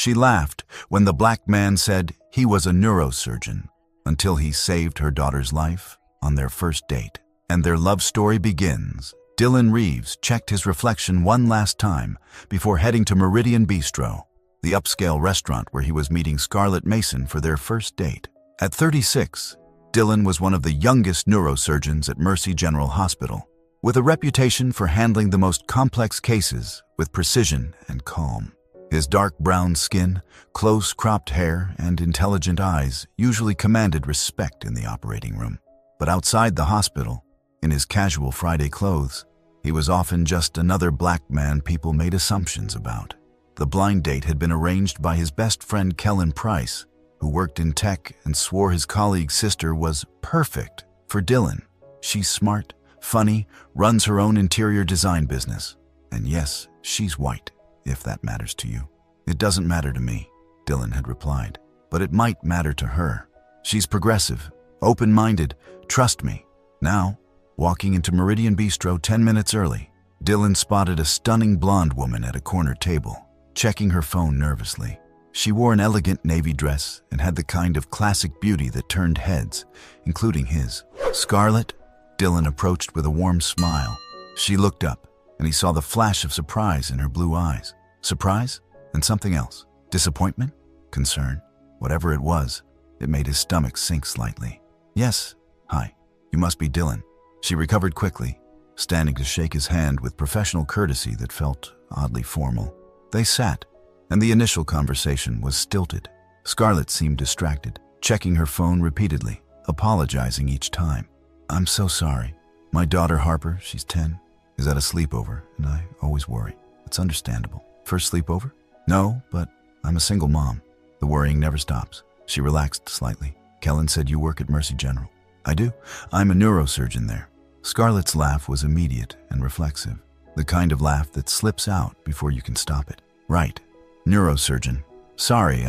She laughed when the black man said he was a neurosurgeon until he saved her daughter's life on their first date. And their love story begins. Dylan Reeves checked his reflection one last time before heading to Meridian Bistro, the upscale restaurant where he was meeting Scarlett Mason for their first date. At 36, Dylan was one of the youngest neurosurgeons at Mercy General Hospital, with a reputation for handling the most complex cases with precision and calm. His dark brown skin, close cropped hair, and intelligent eyes usually commanded respect in the operating room. But outside the hospital, in his casual Friday clothes, he was often just another black man people made assumptions about. The blind date had been arranged by his best friend Kellen Price, who worked in tech and swore his colleague's sister was perfect for Dylan. She's smart, funny, runs her own interior design business. And yes, she's white, if that matters to you. It doesn't matter to me, Dylan had replied, but it might matter to her. She's progressive, open-minded, trust me. Now, walking into Meridian Bistro 10 minutes early, Dylan spotted a stunning blonde woman at a corner table, checking her phone nervously. She wore an elegant navy dress and had the kind of classic beauty that turned heads, including his. Scarlett, Dylan approached with a warm smile. She looked up, and he saw the flash of surprise in her blue eyes. Surprise and something else. Disappointment? Concern? Whatever it was, it made his stomach sink slightly. Yes, hi, you must be Dylan. She recovered quickly, standing to shake his hand with professional courtesy that felt oddly formal. They sat, and the initial conversation was stilted. Scarlett seemed distracted, checking her phone repeatedly, apologizing each time. I'm so sorry. My daughter Harper, she's 10, is at a sleepover, and I always worry. It's understandable. First sleepover? No, but I'm a single mom. The worrying never stops. She relaxed slightly. Kellen said you work at Mercy General. I do. I'm a neurosurgeon there. Scarlett's laugh was immediate and reflexive, the kind of laugh that slips out before you can stop it. Right. Neurosurgeon. Sorry,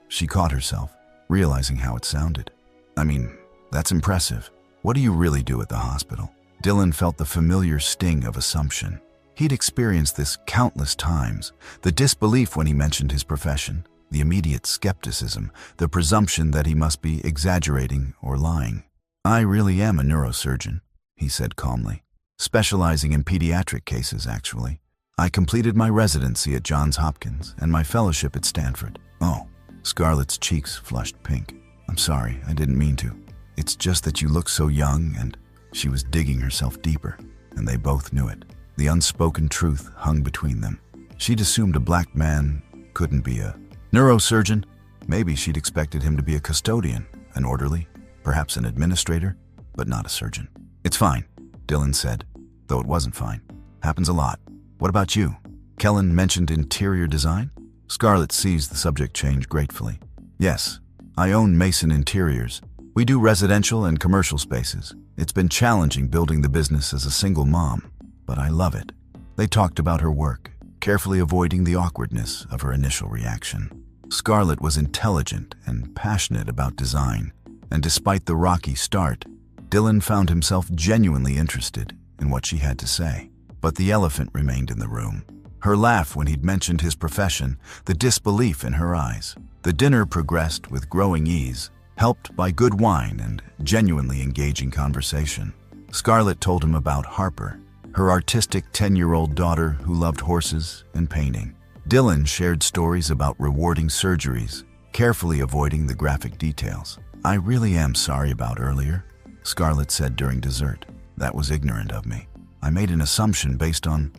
She caught herself, realizing how it sounded. I mean, that's impressive. What do you really do at the hospital? Dylan felt the familiar sting of assumption. He'd experienced this countless times, the disbelief when he mentioned his profession, the immediate skepticism, the presumption that he must be exaggerating or lying. I really am a neurosurgeon, he said calmly. Specializing in pediatric cases, actually. I completed my residency at Johns Hopkins and my fellowship at Stanford. Oh, Scarlett's cheeks flushed pink. I'm sorry, I didn't mean to. It's just that you look so young, and she was digging herself deeper, and they both knew it. The unspoken truth hung between them. She'd assumed a black man couldn't be a neurosurgeon. Maybe she'd expected him to be a custodian, an orderly, perhaps an administrator, but not a surgeon. It's fine, Dylan said, though it wasn't fine. Happens a lot. What about you? Kellen mentioned interior design? Scarlett seized the subject change gratefully. Yes, I own Mason Interiors. We do residential and commercial spaces. It's been challenging building the business as a single mom, but I love it. They talked about her work, carefully avoiding the awkwardness of her initial reaction. Scarlett was intelligent and passionate about design, and despite the rocky start, Dylan found himself genuinely interested in what she had to say. But the elephant remained in the room. Her laugh when he'd mentioned his profession, the disbelief in her eyes. The dinner progressed with growing ease, helped by good wine and genuinely engaging conversation. Scarlett told him about Harper, her artistic 10-year-old daughter who loved horses and painting. Dylan shared stories about rewarding surgeries, carefully avoiding the graphic details. I really am sorry about earlier, Scarlett said during dessert. That was ignorant of me. I made an assumption based on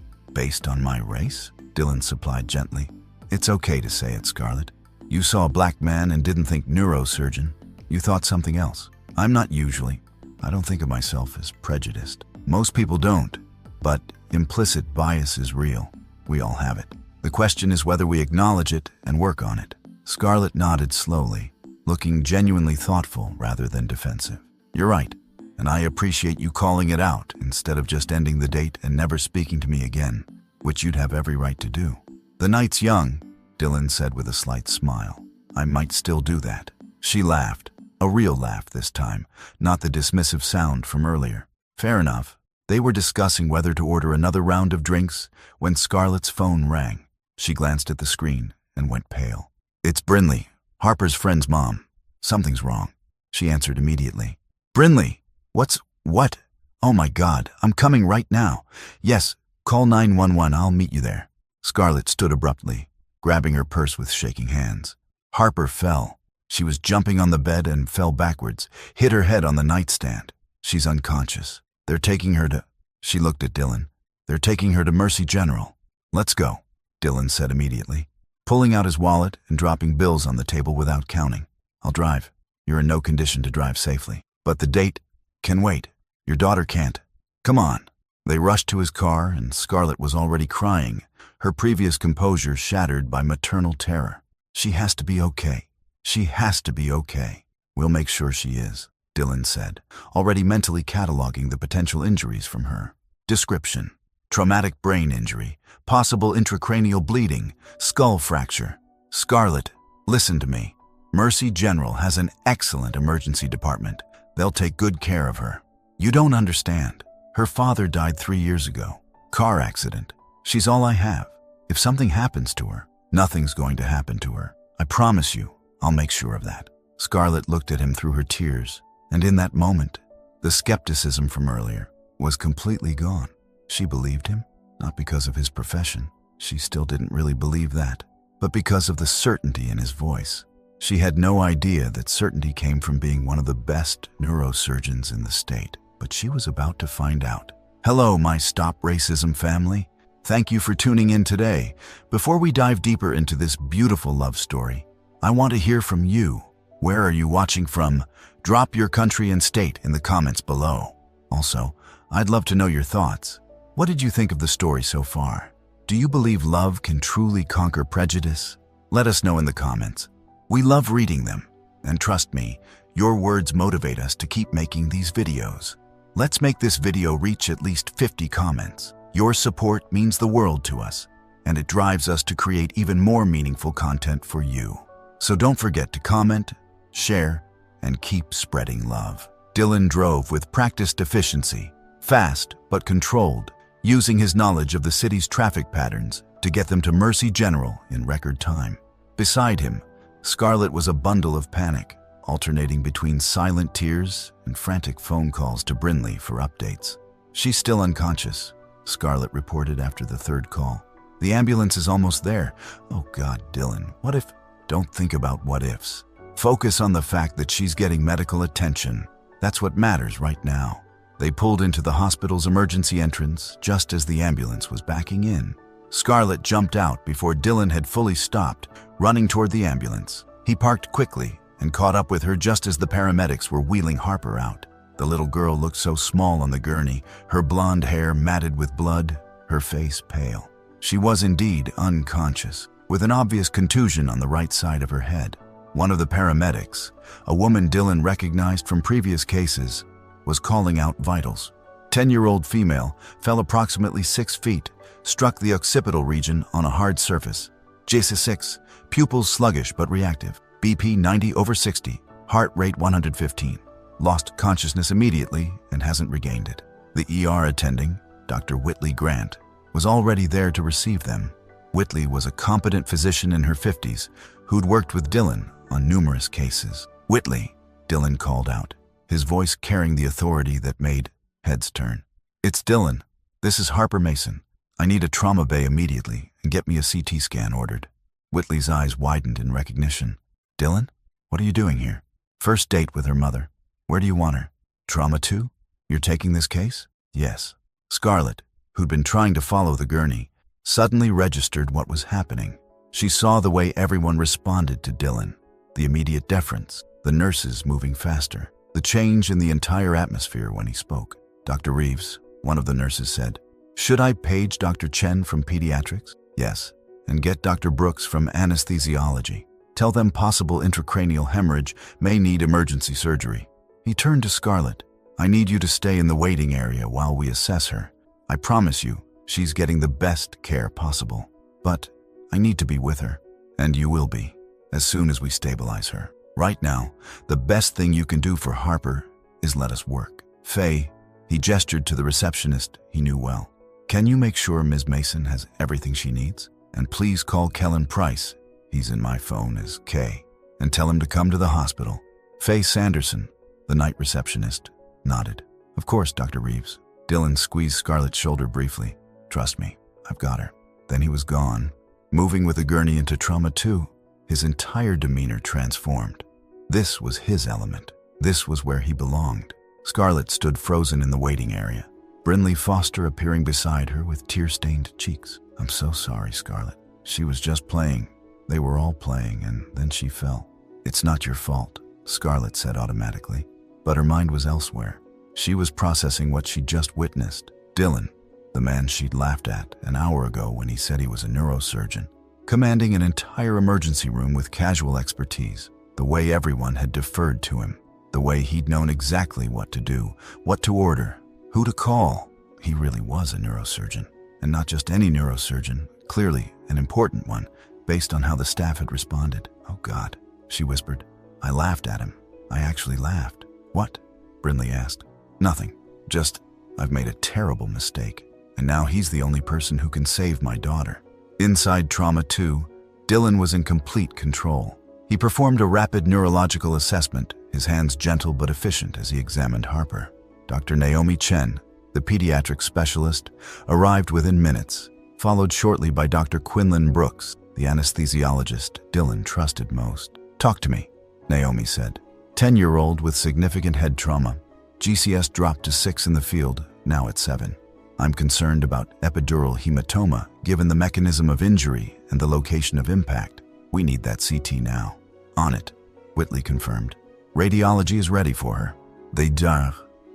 my race? Dylan supplied gently. It's okay to say it, Scarlett. You saw a black man and didn't think neurosurgeon. You thought something else. I'm not usually. I don't think of myself as prejudiced. Most people don't, but implicit bias is real. We all have it. The question is whether we acknowledge it and work on it. Scarlett nodded slowly, looking genuinely thoughtful rather than defensive. You're right, and I appreciate you calling it out instead of just ending the date and never speaking to me again, which you'd have every right to do. The night's young, Dylan said with a slight smile. I might still do that. She laughed, a real laugh this time, not the dismissive sound from earlier. Fair enough. They were discussing whether to order another round of drinks when Scarlett's phone rang. She glanced at the screen and went pale. "It's Brinley, Harper's friend's mom. Something's wrong," she answered immediately. "Brinley, what? Oh my God, I'm coming right now. Yes, call 911, I'll meet you there." Scarlett stood abruptly, grabbing her purse with shaking hands. Harper fell. She was jumping on the bed and fell backwards, hit her head on the nightstand. "She's unconscious. They're taking her to..." She looked at Dylan. "They're taking her to Mercy General." "Let's go," Dylan said immediately, pulling out his wallet and dropping bills on the table without counting. "I'll drive. You're in no condition to drive safely. But the date can wait. Your daughter can't. Come on." They rushed to his car, and Scarlett was already crying, her previous composure shattered by maternal terror. "She has to be okay. She has to be okay." "We'll make sure she is," Dylan said, already mentally cataloging the potential injuries from her. Description: traumatic brain injury, possible intracranial bleeding, skull fracture. "Scarlett, listen to me. Mercy General has an excellent emergency department. They'll take good care of her. You don't understand. Her father died 3 years ago. Car accident. She's all I have. If something happens to her, nothing's going to happen to her. I promise you, I'll make sure of that." Scarlett looked at him through her tears, and in that moment, the skepticism from earlier was completely gone. She believed him, not because of his profession. She still didn't really believe that, but because of the certainty in his voice. She had no idea that certainty came from being one of the best neurosurgeons in the state, but she was about to find out. Hello, my Stop Racism family. Thank you for tuning in today. Before we dive deeper into this beautiful love story, I want to hear from you. Where are you watching from? Drop your country and state in the comments below. Also, I'd love to know your thoughts. What did you think of the story so far? Do you believe love can truly conquer prejudice? Let us know in the comments. We love reading them, and trust me, your words motivate us to keep making these videos. Let's make this video reach at least 50 comments. Your support means the world to us, and it drives us to create even more meaningful content for you. So don't forget to comment, share, and keep spreading love. Dylan drove with practiced efficiency, fast but controlled, using his knowledge of the city's traffic patterns to get them to Mercy General in record time. Beside him, Scarlett was a bundle of panic, alternating between silent tears and frantic phone calls to Brinley for updates. "She's still unconscious," Scarlett reported after the third call. "The ambulance is almost there." "Oh God, Dylan, what if..." Don't think about what ifs. Focus on the fact that she's getting medical attention. That's what matters right now. They pulled into the hospital's emergency entrance just as the ambulance was backing in. Scarlett jumped out before Dylan had fully stopped, running toward the ambulance. He parked quickly and caught up with her just as the paramedics were wheeling Harper out. The little girl looked so small on the gurney, her blonde hair matted with blood, her face pale. She was indeed unconscious, with an obvious contusion on the right side of her head. One of the paramedics, a woman Dylan recognized from previous cases, was calling out vitals. 10-year-old female fell approximately 6 feet, struck the occipital region on a hard surface. JC6, pupils sluggish but reactive, BP 90/60, heart rate 115. Lost consciousness immediately and hasn't regained it. The ER attending, Dr. Whitley Grant, was already there to receive them. Whitley was a competent physician in her 50s who'd worked with Dylan on numerous cases. "Whitley," Dylan called out, his voice carrying the authority that made heads turn. "It's Dylan. This is Harper Mason. I need a trauma bay immediately and get me a CT scan ordered." Whitley's eyes widened in recognition. "Dylan, what are you doing here?" "First date with her mother. Where do you want her?" "Trauma 2? You're taking this case?" "Yes." Scarlett, who'd been trying to follow the gurney, suddenly registered what was happening. She saw the way everyone responded to Dylan, the immediate deference, the nurses moving faster, the change in the entire atmosphere when he spoke. "Dr. Reeves," one of the nurses said. "Should I page Dr. Chen from pediatrics?" "Yes. And get Dr. Brooks from anesthesiology. Tell them possible intracranial hemorrhage may need emergency surgery." He turned to Scarlett. "I need you to stay in the waiting area while we assess her. I promise you, she's getting the best care possible. But I need to be with her, and you will be, as soon as we stabilize her. Right now, the best thing you can do for Harper is let us work. Faye," he gestured to the receptionist he knew well. "Can you make sure Ms. Mason has everything she needs? And please call Kellen Price. He's in my phone as K. And tell him to come to the hospital. Faye Sanderson, the night receptionist, nodded. Of course, Dr. Reeves. Dylan squeezed Scarlett's shoulder briefly. Trust me, I've got her. Then he was gone, moving with a gurney into trauma 2. His entire demeanor transformed. This was his element. This was where he belonged. Scarlett stood frozen in the waiting area, Brinley Foster appearing beside her with tear-stained cheeks. I'm so sorry, Scarlett. She was just playing. They were all playing, and then she fell. It's not your fault, Scarlett said automatically, but her mind was elsewhere. She was processing what she'd just witnessed. Dylan, the man she'd laughed at an hour ago when he said he was a neurosurgeon, commanding an entire emergency room with casual expertise, the way everyone had deferred to him, the way he'd known exactly what to do, what to order, who to call. He really was a neurosurgeon, and not just any neurosurgeon, clearly an important one, based on how the staff had responded. Oh God, she whispered. I laughed at him. I actually laughed. What? Brinley asked. Nothing. Just, I've made a terrible mistake, and now he's the only person who can save my daughter. Inside Trauma 2, Dylan was in complete control. He performed a rapid neurological assessment, his hands gentle but efficient as he examined Harper. Dr. Naomi Chen, the pediatric specialist, arrived within minutes, followed shortly by Dr. Quinlan Brooks, the anesthesiologist Dylan trusted most. Talk to me, Naomi said. 10-year-old with significant head trauma. GCS dropped to 6 in the field, now at 7. I'm concerned about epidural hematoma, given the mechanism of injury and the location of impact. We need that CT now. On it, Whitley confirmed. Radiology is ready for her. They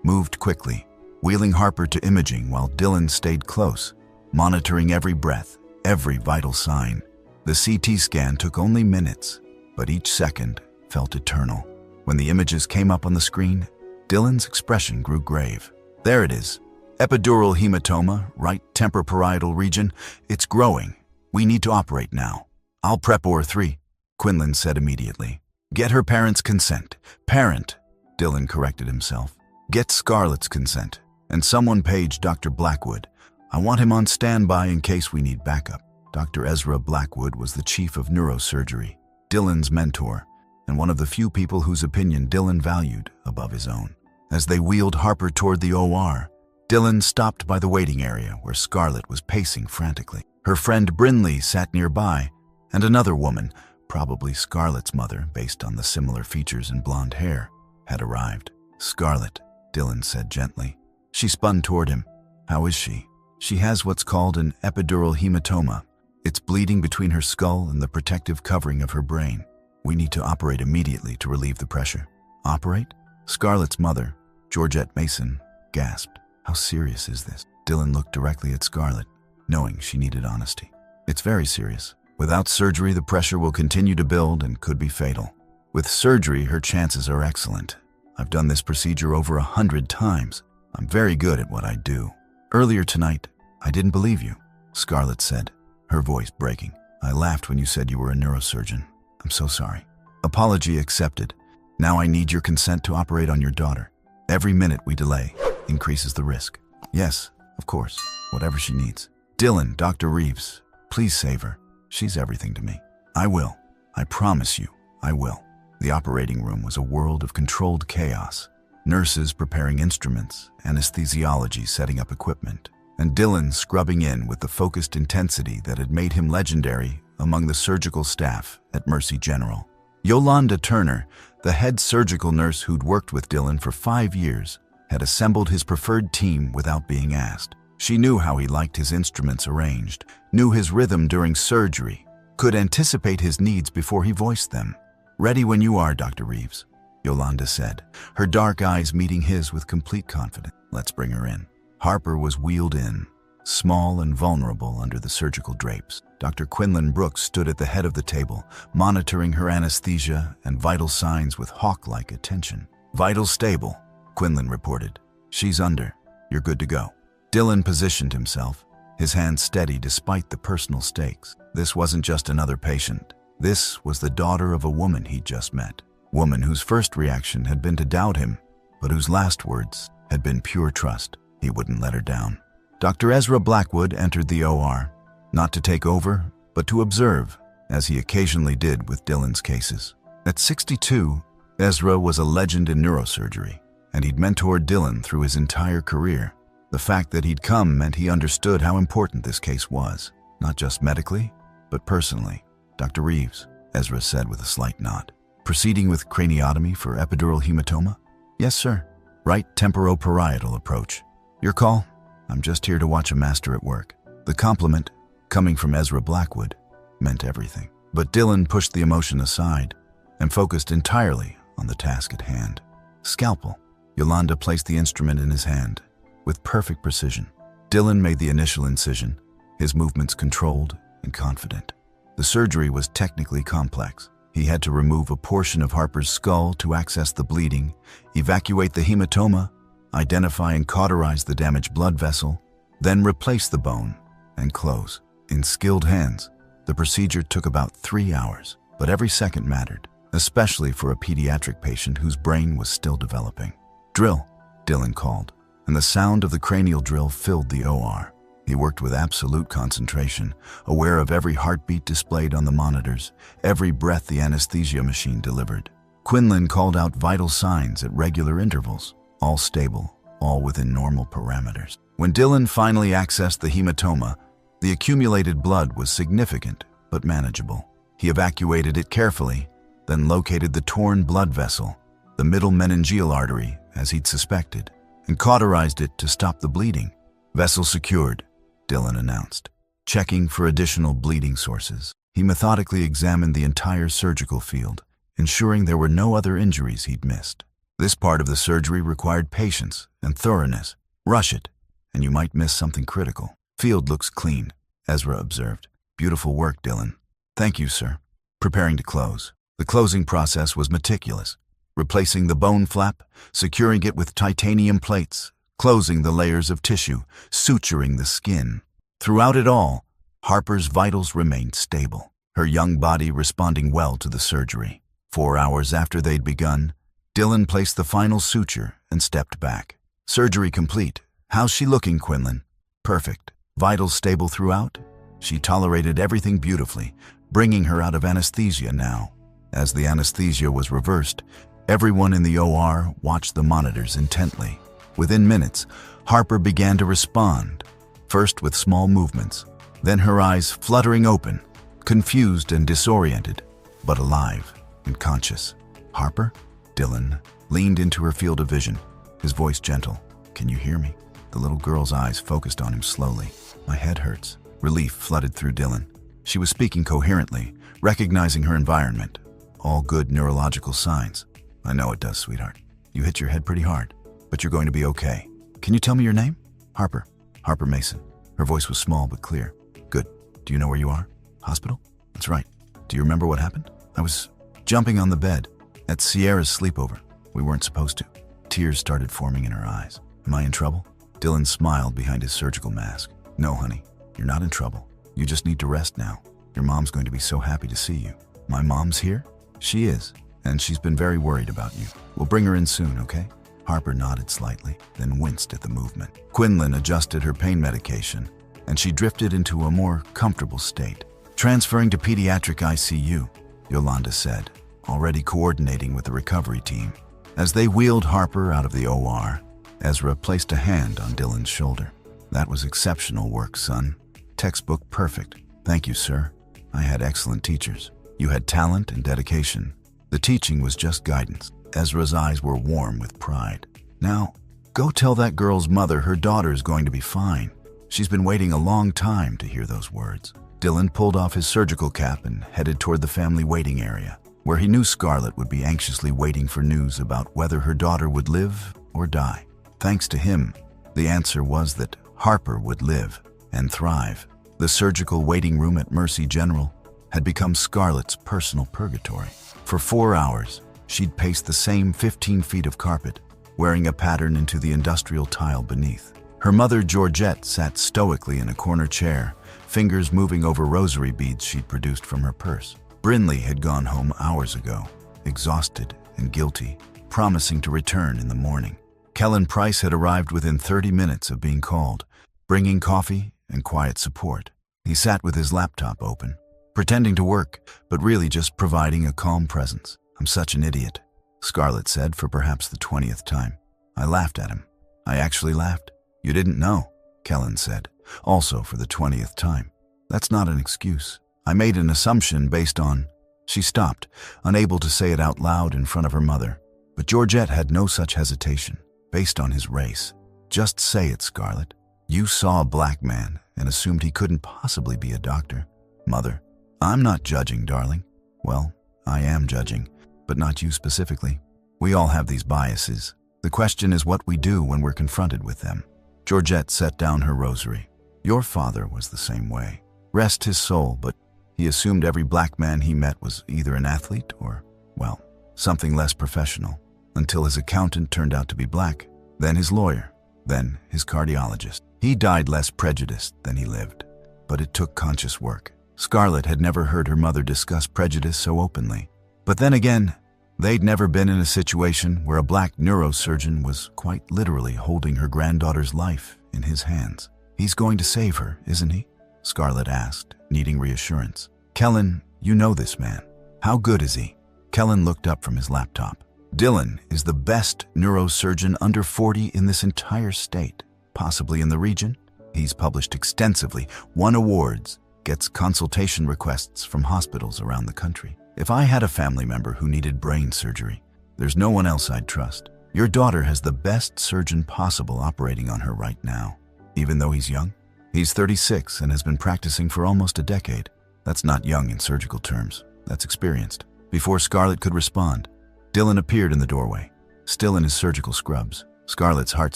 moved quickly, wheeling Harper to imaging while Dylan stayed close, monitoring every breath, every vital sign. The CT scan took only minutes, but each second felt eternal. When the images came up on the screen, Dylan's expression grew grave. There it is. Epidural hematoma, right temporoparietal region. It's growing. We need to operate now. I'll prep OR3, Quinlan said immediately. Get her parents' consent. Parent, Dylan corrected himself. Get Scarlett's consent. And someone page Dr. Blackwood. I want him on standby in case we need backup. Dr. Ezra Blackwood was the chief of neurosurgery, Dylan's mentor, and one of the few people whose opinion Dylan valued above his own. As they wheeled Harper toward the OR, Dylan stopped by the waiting area where Scarlett was pacing frantically. Her friend Brinley sat nearby, and another woman, probably Scarlett's mother based on the similar features and blonde hair, had arrived. Scarlett, Dylan said gently. She spun toward him. How is she? She has what's called an epidural hematoma. It's bleeding between her skull and the protective covering of her brain. We need to operate immediately to relieve the pressure. Operate? Scarlett's mother, Georgette Mason, gasped. How serious is this? Dylan looked directly at Scarlett, knowing she needed honesty. It's very serious. Without surgery, the pressure will continue to build and could be fatal. With surgery, her chances are excellent. I've done this procedure over 100 times. I'm very good at what I do. Earlier tonight, I didn't believe you, Scarlett said, her voice breaking. I laughed when you said you were a neurosurgeon. I'm so sorry. Apology accepted. Now I need your consent to operate on your daughter. Every minute we delay increases the risk. Yes, of course, whatever she needs. Dylan, Dr. Reeves, please save her. She's everything to me. I will. I promise you, I will. The operating room was a world of controlled chaos. Nurses preparing instruments, anesthesiology setting up equipment, and Dylan scrubbing in with the focused intensity that had made him legendary among the surgical staff at Mercy General. Yolanda Turner, the head surgical nurse who'd worked with Dylan for 5 years, had assembled his preferred team without being asked. She knew how he liked his instruments arranged, knew his rhythm during surgery, could anticipate his needs before he voiced them. Ready when you are, Dr. Reeves, Yolanda said, her dark eyes meeting his with complete confidence. Let's bring her in. Harper was wheeled in, small and vulnerable under the surgical drapes. Dr. Quinlan Brooks stood at the head of the table, monitoring her anesthesia and vital signs with hawk-like attention. Vital stable, Quinlan reported. She's under. You're good to go. Dylan positioned himself, his hands steady despite the personal stakes. This wasn't just another patient. This was the daughter of a woman he'd just met. Woman whose first reaction had been to doubt him, but whose last words had been pure trust. He wouldn't let her down. Dr. Ezra Blackwood entered the OR, not to take over, but to observe. as he occasionally did with Dylan's cases. At 62, Ezra was a legend in neurosurgery, and he'd mentored Dylan through his entire career. The fact that he'd come meant he understood how important this case was, not just medically, but personally. "Dr. Reeves," Ezra said with a slight nod. "Proceeding with craniotomy for epidural hematoma?" "Yes, sir. Right temporoparietal approach." "Your call. I'm just here to watch a master at work." The compliment, coming from Ezra Blackwood, meant everything. But Dylan pushed the emotion aside and focused entirely on the task at hand. Scalpel. Yolanda placed the instrument in his hand with perfect precision. Dylan made the initial incision, his movements controlled and confident. The surgery was technically complex. He had to remove a portion of Harper's skull to access the bleeding, evacuate the hematoma, identify and cauterize the damaged blood vessel, then replace the bone and close. In skilled hands, the procedure took about 3 hours, but every second mattered, especially for a pediatric patient whose brain was still developing. "Drill," Dylan called, and the sound of the cranial drill filled the OR. He worked with absolute concentration, aware of every heartbeat displayed on the monitors, every breath the anesthesia machine delivered. Quinlan called out vital signs at regular intervals, all stable, all within normal parameters. When Dylan finally accessed the hematoma, the accumulated blood was significant but manageable. He evacuated it carefully, then located the torn blood vessel, the middle meningeal artery, as he'd suspected, and cauterized it to stop the bleeding. "Vessel secured," Dylan announced. Checking for additional bleeding sources, he methodically examined the entire surgical field, ensuring there were no other injuries he'd missed. This part of the surgery required patience and thoroughness. "Rush it, and you might miss something critical." "Field looks clean," Ezra observed. "Beautiful work, Dylan." "Thank you, sir." Preparing to close. The closing process was meticulous, replacing the bone flap, securing it with titanium plates, closing the layers of tissue, suturing the skin. Throughout it all, Harper's vitals remained stable, her young body responding well to the surgery. 4 hours after they'd begun, Dylan placed the final suture and stepped back. "Surgery complete. How's she looking, Quinlan?" "Perfect. Vitals stable throughout?" "She tolerated everything beautifully, bringing her out of anesthesia now." As the anesthesia was reversed, everyone in the OR watched the monitors intently. Within minutes, Harper began to respond, first with small movements, then her eyes fluttering open, confused and disoriented, but alive and conscious. "Harper?" Dylan leaned into her field of vision, his voice gentle. "Can you hear me?" The little girl's eyes focused on him slowly. "My head hurts." Relief flooded through Dylan. She was speaking coherently, recognizing her environment. "All good neurological signs." "I know it does, sweetheart. You hit your head pretty hard, but you're going to be okay." "Can you tell me your name?" "Harper. Harper Mason." Her voice was small but clear. "Good. Do you know where you are?" "Hospital?" "That's right. Do you remember what happened?" "I was jumping on the bed at Sierra's sleepover. We weren't supposed to." Tears started forming in her eyes. "Am I in trouble?" Dylan smiled behind his surgical mask. "No, honey. You're not in trouble. You just need to rest now. Your mom's going to be so happy to see you." "My mom's here?" "She is, and she's been very worried about you. We'll bring her in soon, okay?" Harper nodded slightly, then winced at the movement. Quinlan adjusted her pain medication, and she drifted into a more comfortable state. "Transferring to pediatric ICU," Yolanda said, already coordinating with the recovery team. As they wheeled Harper out of the OR, Ezra placed a hand on Dylan's shoulder. "That was exceptional work, son. Textbook perfect." "Thank you, sir. I had excellent teachers. You had talent and dedication. The teaching was just guidance." Ezra's eyes were warm with pride. "Now, go tell that girl's mother her daughter's going to be fine. She's been waiting a long time to hear those words." Dylan pulled off his surgical cap and headed toward the family waiting area, where he knew Scarlett would be anxiously waiting for news about whether her daughter would live or die. Thanks to him, the answer was that Harper would live and thrive. The surgical waiting room at Mercy General had become Scarlett's personal purgatory. For 4 hours, she'd paced the same 15 feet of carpet, wearing a pattern into the industrial tile beneath. Her mother, Georgette, sat stoically in a corner chair, fingers moving over rosary beads she'd produced from her purse. Brinley had gone home hours ago, exhausted and guilty, promising to return in the morning. Kellen Price had arrived within 30 minutes of being called, bringing coffee and quiet support. He sat with his laptop open, pretending to work, but really just providing a calm presence. I'm such an idiot, Scarlett said for perhaps the 20th time. I laughed at him. I actually laughed. You didn't know, Kellen said, also for the 20th time. That's not an excuse. I made an assumption based on... She stopped, unable to say it out loud in front of her mother. But Georgette had no such hesitation, based on his race. Just say it, Scarlett. You saw a black man and assumed he couldn't possibly be a doctor. Mother, I'm not judging, darling. Well, I am judging, but not you specifically. We all have these biases. The question is what we do when we're confronted with them. Georgette set down her rosary. Your father was the same way. Rest his soul, but he assumed every black man he met was either an athlete or, well, something less professional, until his accountant turned out to be black, then his lawyer, then his cardiologist. He died less prejudiced than he lived, but it took conscious work. Scarlett had never heard her mother discuss prejudice so openly. But then again, they'd never been in a situation where a black neurosurgeon was quite literally holding her granddaughter's life in his hands. He's going to save her, isn't he? Scarlett asked, needing reassurance. Kellen, you know this man. How good is he? Kellen looked up from his laptop. Dylan is the best neurosurgeon under 40 in this entire state, possibly in the region. He's published extensively, won awards, gets consultation requests from hospitals around the country. If I had a family member who needed brain surgery, there's no one else I'd trust. Your daughter has the best surgeon possible operating on her right now, even though he's young. He's 36 and has been practicing for almost a decade. That's not young in surgical terms. That's experienced. Before Scarlett could respond, Dylan appeared in the doorway, still in his surgical scrubs. Scarlett's heart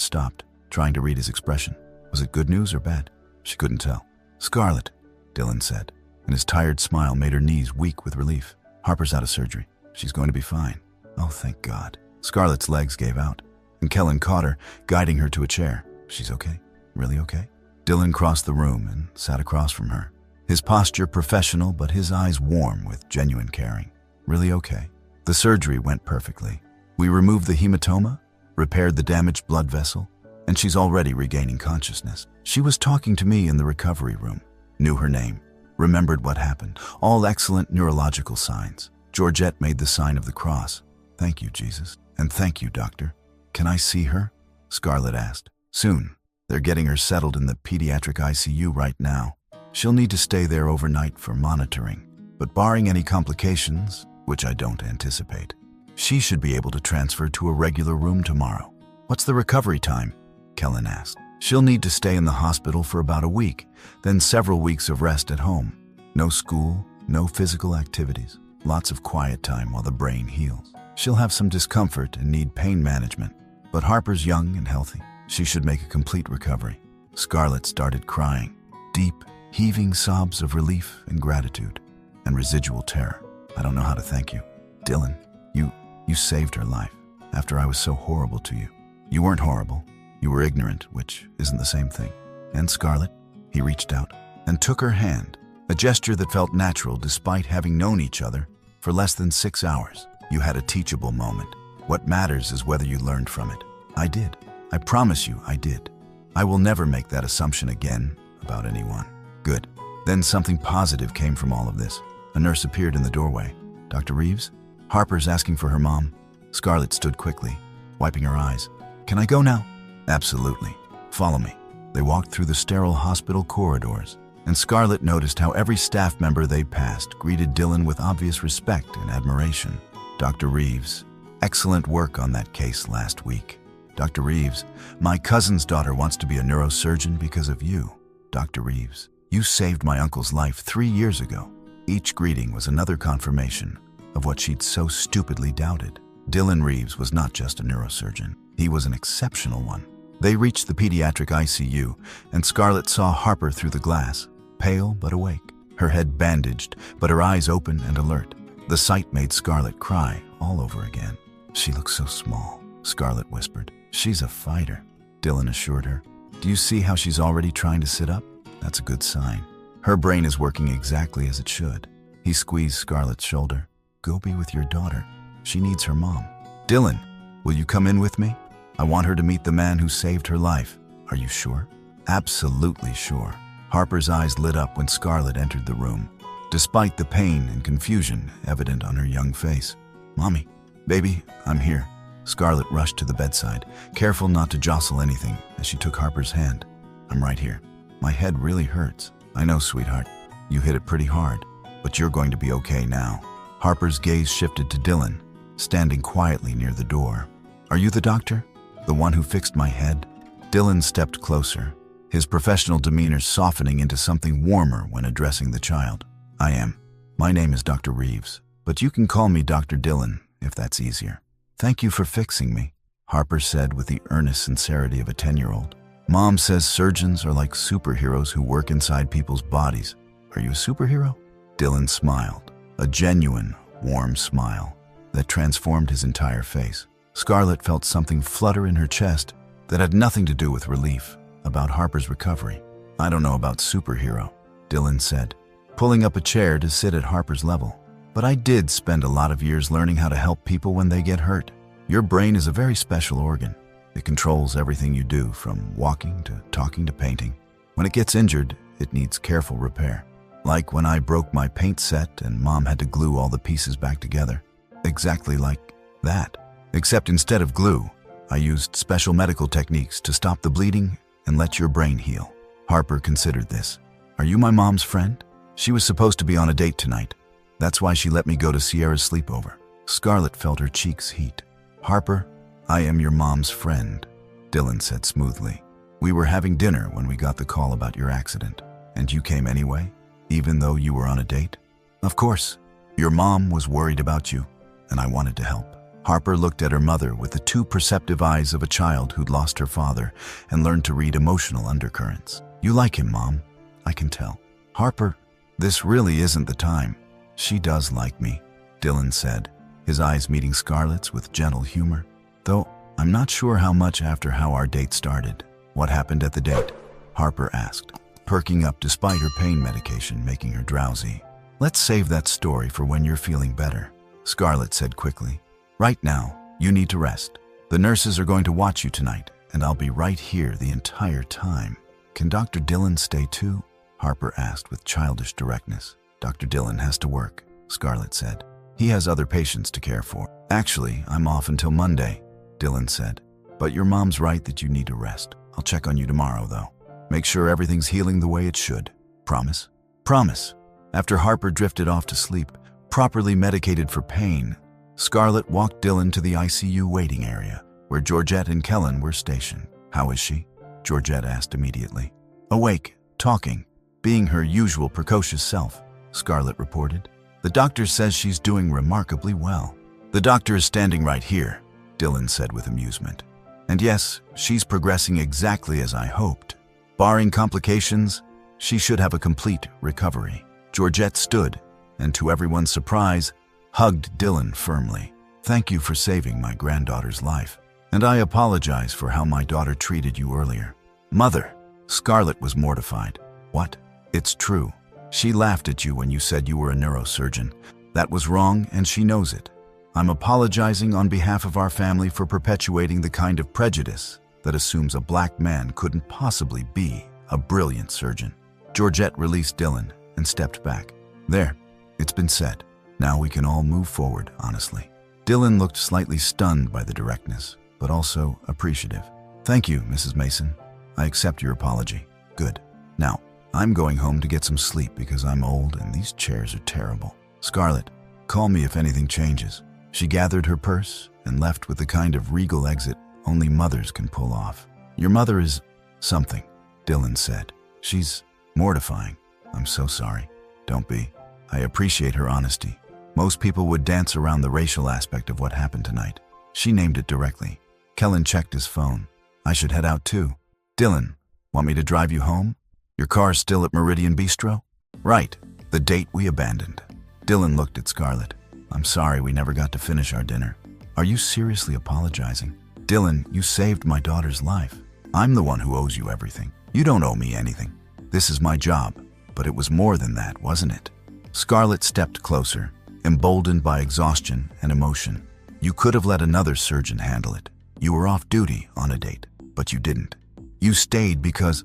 stopped, trying to read his expression. Was it good news or bad? She couldn't tell. Scarlett, Dylan said, and his tired smile made her knees weak with relief. Harper's out of surgery. She's going to be fine. Oh, thank God. Scarlett's legs gave out, and Kellen caught her, guiding her to a chair. She's okay? Really okay? Dylan crossed the room and sat across from her. His posture professional, but his eyes warm with genuine caring. Really okay? The surgery went perfectly. We removed the hematoma, repaired the damaged blood vessel, and she's already regaining consciousness. She was talking to me in the recovery room, knew her name, remembered what happened, all excellent neurological signs. Georgette made the sign of the cross. Thank you, Jesus. And thank you, doctor. Can I see her? Scarlett asked. Soon. They're getting her settled in the pediatric ICU right now. She'll need to stay there overnight for monitoring, but barring any complications, which I don't anticipate, she should be able to transfer to a regular room tomorrow. What's the recovery time? Kellen asked. She'll need to stay in the hospital for about a week, then several weeks of rest at home. No school, no physical activities, lots of quiet time while the brain heals. She'll have some discomfort and need pain management, but Harper's young and healthy. She should make a complete recovery. Scarlett started crying, deep, heaving sobs of relief and gratitude, and residual terror. I don't know how to thank you. Dylan, you saved her life after I was so horrible to you. You weren't horrible. You were ignorant, which isn't the same thing. And Scarlett, he reached out and took her hand, a gesture that felt natural despite having known each other for less than 6 hours. You had a teachable moment. What matters is whether you learned from it. I did. I promise you, I did. I will never make that assumption again about anyone. Good. Then something positive came from all of this. A nurse appeared in the doorway. Dr. Reeves? Harper's asking for her mom. Scarlett stood quickly, wiping her eyes. Can I go now? Absolutely. Follow me. They walked through the sterile hospital corridors, and Scarlett noticed how every staff member they passed greeted Dylan with obvious respect and admiration. Dr. Reeves, excellent work on that case last week. Dr. Reeves, my cousin's daughter wants to be a neurosurgeon because of you. Dr. Reeves, you saved my uncle's life 3 years ago. Each greeting was another confirmation of what she'd so stupidly doubted. Dylan Reeves was not just a neurosurgeon. He was an exceptional one. They reached the pediatric ICU, and Scarlett saw Harper through the glass, pale but awake, her head bandaged, but her eyes open and alert. The sight made Scarlett cry all over again. She looks so small, Scarlett whispered. She's a fighter, Dylan assured her. Do you see how she's already trying to sit up? That's a good sign. Her brain is working exactly as it should. He squeezed Scarlett's shoulder. Go be with your daughter. She needs her mom. Dylan, will you come in with me? I want her to meet the man who saved her life. Are you sure? Absolutely sure. Harper's eyes lit up when Scarlett entered the room. despite the pain and confusion evident on her young face. "Mommy, baby, I'm here." Scarlett rushed to the bedside, careful not to jostle anything as she took Harper's hand. "I'm right here. My head really hurts." "I know, sweetheart. You hit it pretty hard, but you're going to be okay now." Harper's gaze shifted to Dylan, standing quietly near the door. "Are you the doctor? The one who fixed my head?" Dylan stepped closer, his professional demeanor softening into something warmer when addressing the child. "I am. My name is Dr. Reeves, but you can call me Dr. Dylan if that's easier." "Thank you for fixing me," Harper said with the earnest sincerity of a 10-year-old. "Mom says surgeons are like superheroes who work inside people's bodies. Are you a superhero?" Dylan smiled, a genuine, warm smile that transformed his entire face. Scarlett felt something flutter in her chest that had nothing to do with relief about Harper's recovery. "I don't know about superhero," Dylan said, pulling up a chair to sit at Harper's level. "But I did spend a lot of years learning how to help people when they get hurt. Your brain is a very special organ. It controls everything you do, from walking to talking to painting. When it gets injured, it needs careful repair. Like when I broke my paint set and Mom had to glue all the pieces back together. Exactly like that. Except instead of glue, I used special medical techniques to stop the bleeding and let your brain heal." Harper considered this. "Are you my mom's friend? She was supposed to be on a date tonight. That's why she let me go to Sierra's sleepover." Scarlett felt her cheeks heat. "Harper, I am your mom's friend," Dylan said smoothly. "We were having dinner when we got the call about your accident, and you came anyway, even though you were on a date?" "Of course. Your mom was worried about you, and I wanted to help." Harper looked at her mother with the too perceptive eyes of a child who'd lost her father and learned to read emotional undercurrents. "You like him, Mom. I can tell." "Harper, this really isn't the time." "She does like me," Dylan said, his eyes meeting Scarlett's with gentle humor. "Though I'm not sure how much after how our date started." "What happened at the date?" Harper asked, perking up despite her pain medication making her drowsy. "Let's save that story for when you're feeling better," Scarlett said quickly. "Right now, you need to rest. The nurses are going to watch you tonight, and I'll be right here the entire time." "Can Dr. Dylan stay too?" Harper asked with childish directness. "Dr. Dylan has to work," Scarlett said. "He has other patients to care for." "Actually, I'm off until Monday," Dylan said. "But your mom's right that you need to rest. I'll check on you tomorrow, though. Make sure everything's healing the way it should. Promise?" "Promise." After Harper drifted off to sleep, properly medicated for pain, Scarlett walked Dylan to the ICU waiting area, where Georgette and Kellen were stationed. "How is she?" Georgette asked immediately. "Awake, talking, being her usual precocious self," Scarlett reported. "The doctor says she's doing remarkably well." "The doctor is standing right here," Dylan said with amusement. "And yes, she's progressing exactly as I hoped. Barring complications, she should have a complete recovery." Georgette stood, and to everyone's surprise, hugged Dylan firmly. "Thank you for saving my granddaughter's life. And I apologize for how my daughter treated you earlier." "Mother," Scarlett was mortified. "What?" "It's true. She laughed at you when you said you were a neurosurgeon. That was wrong, and she knows it. I'm apologizing on behalf of our family for perpetuating the kind of prejudice that assumes a black man couldn't possibly be a brilliant surgeon." Georgette released Dylan and stepped back. "There, it's been said. Now we can all move forward, honestly." Dylan looked slightly stunned by the directness, but also appreciative. "Thank you, Mrs. Mason. I accept your apology." "Good. Now, I'm going home to get some sleep because I'm old and these chairs are terrible. Scarlett, call me if anything changes." She gathered her purse and left with the kind of regal exit only mothers can pull off. "Your mother is something," Dylan said. "She's mortifying. I'm so sorry." "Don't be. I appreciate her honesty. Most people would dance around the racial aspect of what happened tonight." She named it directly. Kellen checked his phone. "I should head out too." "Dylan, want me to drive you home? Your car's still at Meridian Bistro?" "Right, the date we abandoned." Dylan looked at Scarlett. "I'm sorry we never got to finish our dinner." "Are you seriously apologizing?" "Dylan, you saved my daughter's life. I'm the one who owes you everything. You don't owe me anything. This is my job, but it was more than that, wasn't it?" Scarlett stepped closer, emboldened by exhaustion and emotion. "You could have let another surgeon handle it. You were off duty on a date, but you didn't. You stayed because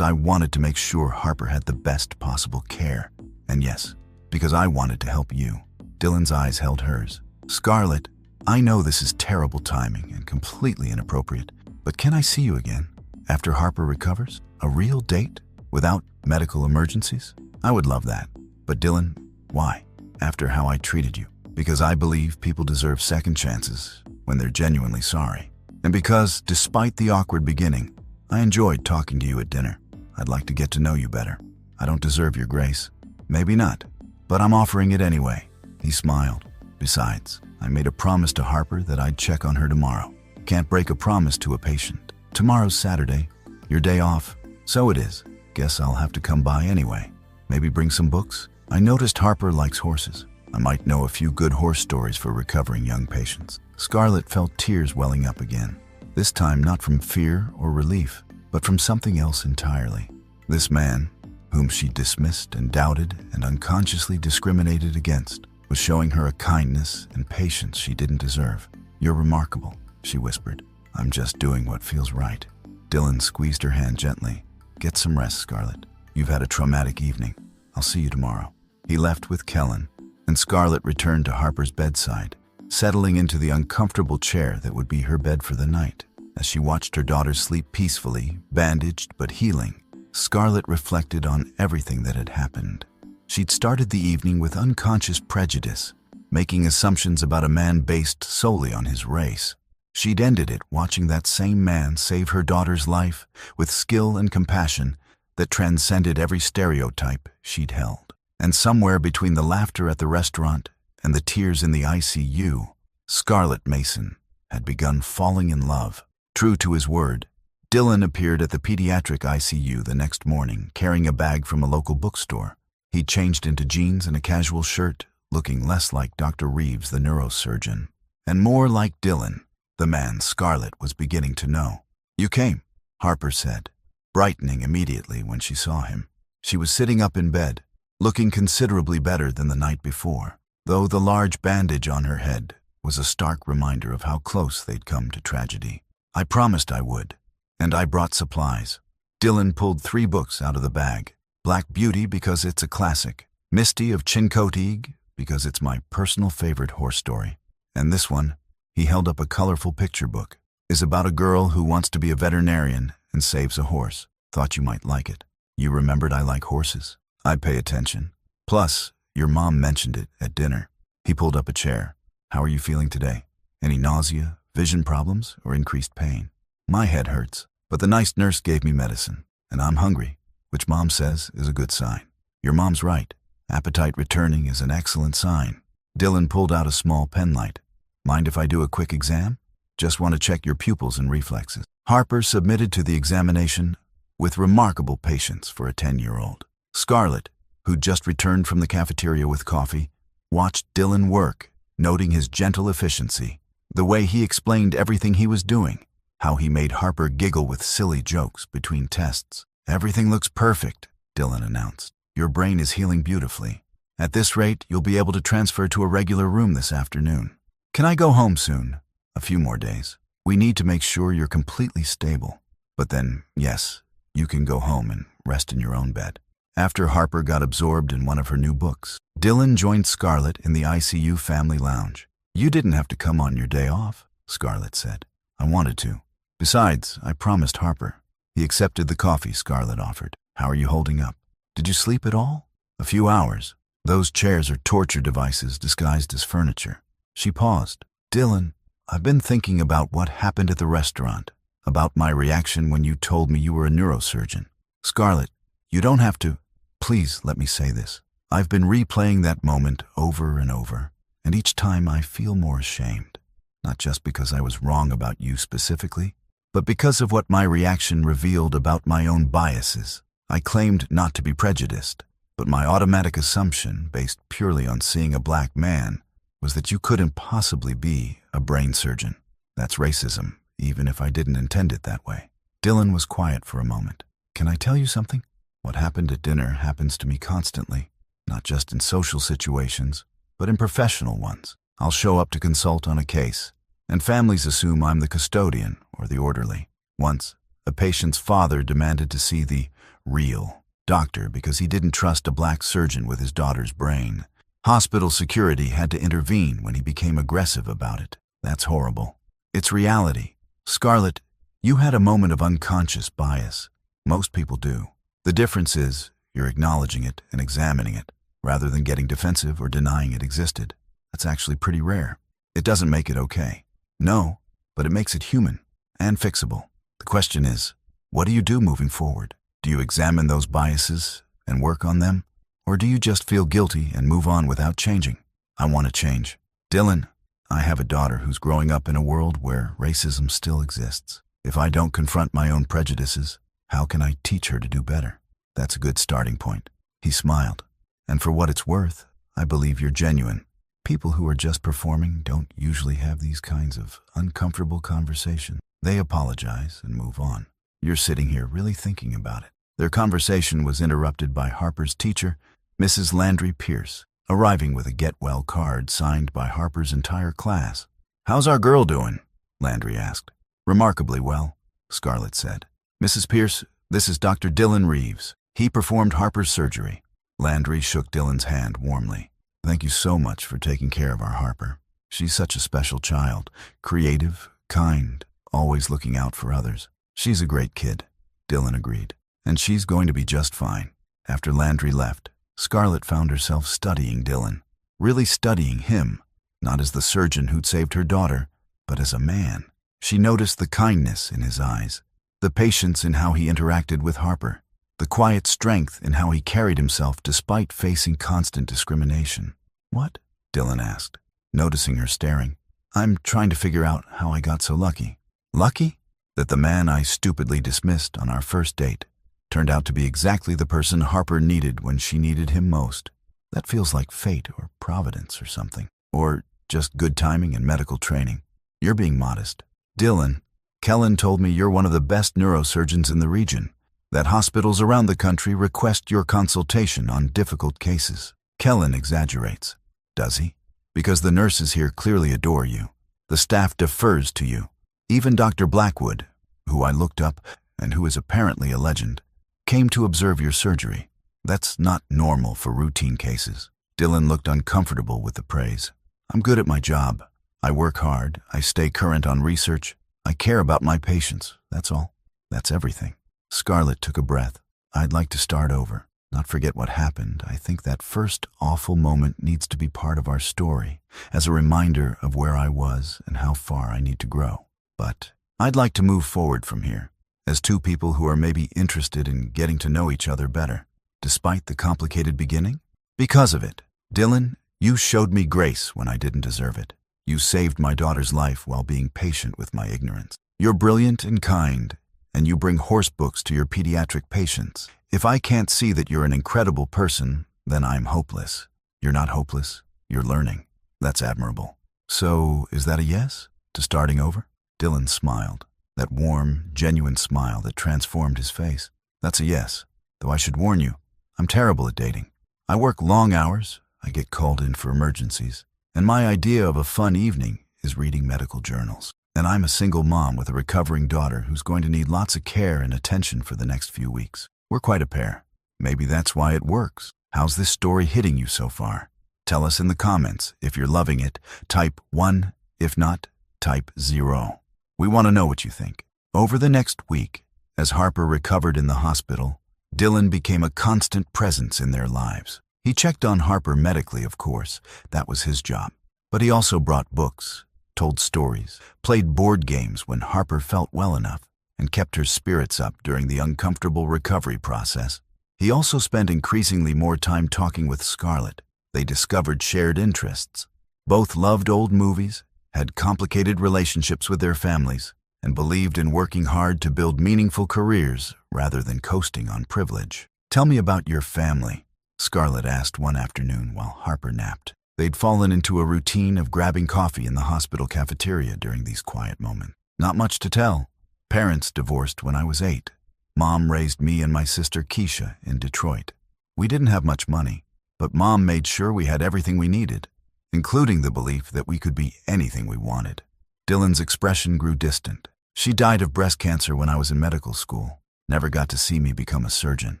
I wanted to make sure Harper had the best possible care. And yes, because I wanted to help you." Dylan's eyes held hers. "Scarlett, I know this is terrible timing and completely inappropriate, but can I see you again? After Harper recovers? A real date? Without medical emergencies? I would love that. But Dylan, why? After how I treated you. Because I believe people deserve second chances when they're genuinely sorry. And because, despite the awkward beginning, I enjoyed talking to you at dinner. I'd like to get to know you better. I don't deserve your grace. Maybe not, but I'm offering it anyway." He smiled. "Besides, I made a promise to Harper that I'd check on her tomorrow. Can't break a promise to a patient. Tomorrow's Saturday. Your day off. So it is. Guess I'll have to come by anyway. Maybe bring some books? I noticed Harper likes horses. I might know a few good horse stories for recovering young patients." Scarlett felt tears welling up again. This time not from fear or relief, but from something else entirely. This man, whom she dismissed and doubted and unconsciously discriminated against, was showing her a kindness and patience she didn't deserve. "You're remarkable," she whispered. "I'm just doing what feels right." Dylan squeezed her hand gently. "Get some rest, Scarlett. You've had a traumatic evening. I'll see you tomorrow." He left with Kellen, and Scarlett returned to Harper's bedside, settling into the uncomfortable chair that would be her bed for the night. As she watched her daughter sleep peacefully, bandaged but healing, Scarlett reflected on everything that had happened. She'd started the evening with unconscious prejudice, making assumptions about a man based solely on his race. She'd ended it watching that same man save her daughter's life with skill and compassion that transcended every stereotype she'd held. And somewhere between the laughter at the restaurant and the tears in the ICU, Scarlett Mason had begun falling in love. True to his word, Dylan appeared at the pediatric ICU the next morning carrying a bag from a local bookstore. He'd changed into jeans and a casual shirt, looking less like Dr. Reeves, the neurosurgeon, and more like Dylan, the man Scarlett was beginning to know. "You came," Harper said, brightening immediately when she saw him. She was sitting up in bed, looking considerably better than the night before, though the large bandage on her head was a stark reminder of how close they'd come to tragedy. "I promised I would, and I brought supplies." Dylan pulled 3 books out of the bag. Black Beauty because it's a classic, Misty of Chincoteague because it's my personal favorite horse story, and this one, he held up a colorful picture book, is about a girl who wants to be a veterinarian and saves a horse. Thought you might like it. You remembered I like horses. I pay attention. Plus, your mom mentioned it at dinner. He pulled up a chair. "How are you feeling today? Any nausea, vision problems, or increased pain?" "My head hurts, but the nice nurse gave me medicine, and I'm hungry, which Mom says is a good sign." "Your mom's right. Appetite returning is an excellent sign." Dylan pulled out a small penlight. "Mind if I do a quick exam? Just want to check your pupils and reflexes." Harper submitted to the examination with remarkable patience for a 10-year-old. Scarlett, who'd just returned from the cafeteria with coffee, watched Dylan work, noting his gentle efficiency, the way he explained everything he was doing, how he made Harper giggle with silly jokes between tests. "Everything looks perfect," Dylan announced. "Your brain is healing beautifully. At this rate, you'll be able to transfer to a regular room this afternoon. Can I go home soon? A few more days. We need to make sure you're completely stable. But then, yes, you can go home and rest in your own bed." After Harper got absorbed in one of her new books, Dylan joined Scarlett in the ICU family lounge. "You didn't have to come on your day off," Scarlett said. "I wanted to. Besides, I promised Harper." He accepted the coffee Scarlett offered. "How are you holding up? Did you sleep at all?" "A few hours. Those chairs are torture devices disguised as furniture." She paused. "Dylan, I've been thinking about what happened at the restaurant, about my reaction when you told me you were a neurosurgeon. Scarlett, you don't have to. Please let me say this. I've been replaying that moment over and over, and each time I feel more ashamed. Not just because I was wrong about you specifically, but because of what my reaction revealed about my own biases. I claimed not to be prejudiced, but my automatic assumption, based purely on seeing a black man, was that you couldn't possibly be a brain surgeon. That's racism, even if I didn't intend it that way." Dylan was quiet for a moment. "Can I tell you something? What happened at dinner happens to me constantly, not just in social situations, but in professional ones. I'll show up to consult on a case, and families assume I'm the custodian or the orderly. Once, a patient's father demanded to see the real Doctor because he didn't trust a black surgeon with his daughter's brain. Hospital security had to intervene when he became aggressive about it. That's horrible. It's reality. Scarlett, you had a moment of unconscious bias. Most people do. The difference is you're acknowledging it and examining it, rather than getting defensive or denying it existed. That's actually pretty rare. It doesn't make it okay. No, but it makes it human and fixable. The question is, what do you do moving forward? Do you examine those biases and work on them? Or do you just feel guilty and move on without changing? I want to change. Dylan, I have a daughter who's growing up in a world where racism still exists. If I don't confront my own prejudices, how can I teach her to do better? That's a good starting point. He smiled. And for what it's worth, I believe you're genuine. People who are just performing don't usually have these kinds of uncomfortable conversations. They apologize and move on. You're sitting here really thinking about it. Their conversation was interrupted by Harper's teacher, Mrs. Landry Pierce, arriving with a get-well card signed by Harper's entire class. "How's our girl doing?" Landry asked. "Remarkably well," Scarlett said. "Mrs. Pierce, this is Dr. Dylan Reeves. He performed Harper's surgery." Landry shook Dylan's hand warmly. "Thank you so much for taking care of our Harper. She's such a special child, creative, kind, always looking out for others." "She's a great kid," Dylan agreed. "And she's going to be just fine." After Landry left, Scarlett found herself studying Dylan, really studying him, not as the surgeon who'd saved her daughter, but as a man. She noticed the kindness in his eyes, the patience in how he interacted with Harper, the quiet strength in how he carried himself despite facing constant discrimination. "What?" Dylan asked, noticing her staring. "I'm trying to figure out how I got so lucky." "Lucky?" "That the man I stupidly dismissed on our first date turned out to be exactly the person Harper needed when she needed him most. That feels like fate or providence or something. Or just good timing and medical training." "You're being modest." "Dylan, Kellen told me you're one of the best neurosurgeons in the region, that hospitals around the country request your consultation on difficult cases." "Kellen exaggerates." "Does he?" "Because the nurses here clearly adore you. The staff defers to you. Even Dr. Blackwood, who I looked up and who is apparently a legend, came to observe your surgery. That's not normal for routine cases." Dylan looked uncomfortable with the praise. "I'm good at my job. I work hard. I stay current on research. I care about my patients. That's all. That's everything." Scarlett took a breath. "I'd like to start over, not forget what happened. I think that first awful moment needs to be part of our story, as a reminder of where I was and how far I need to grow. But I'd like to move forward from here, as two people who are maybe interested in getting to know each other better, despite the complicated beginning. Because of it, Dylan, you showed me grace when I didn't deserve it. You saved my daughter's life while being patient with my ignorance. You're brilliant and kind, and you bring horse books to your pediatric patients. If I can't see that you're an incredible person, then I'm hopeless. You're not hopeless. You're learning. That's admirable." "So, is that a yes to starting over?" Dylan smiled, that warm, genuine smile that transformed his face. "That's a yes, though I should warn you, I'm terrible at dating. I work long hours, I get called in for emergencies, and my idea of a fun evening is reading medical journals. And I'm a single mom with a recovering daughter who's going to need lots of care and attention for the next few weeks. We're quite a pair. Maybe that's why it works. How's this story hitting you so far? Tell us in the comments. If you're loving it, type 1. If not, type 0. We want to know what you think." Over the next week, as Harper recovered in the hospital, Dylan became a constant presence in their lives. He checked on Harper medically, of course. That was his job. But he also brought books, told stories, played board games when Harper felt well enough, and kept her spirits up during the uncomfortable recovery process. He also spent increasingly more time talking with Scarlett. They discovered shared interests. Both loved old movies, had complicated relationships with their families, and believed in working hard to build meaningful careers rather than coasting on privilege. "Tell me about your family," Scarlett asked one afternoon while Harper napped. They'd fallen into a routine of grabbing coffee in the hospital cafeteria during these quiet moments. "Not much to tell. Parents divorced when I was 8. Mom raised me and my sister Keisha in Detroit. We didn't have much money, but Mom made sure we had everything we needed, including the belief that we could be anything we wanted." Dylan's expression grew distant. "She died of breast cancer when I was in medical school. Never got to see me become a surgeon."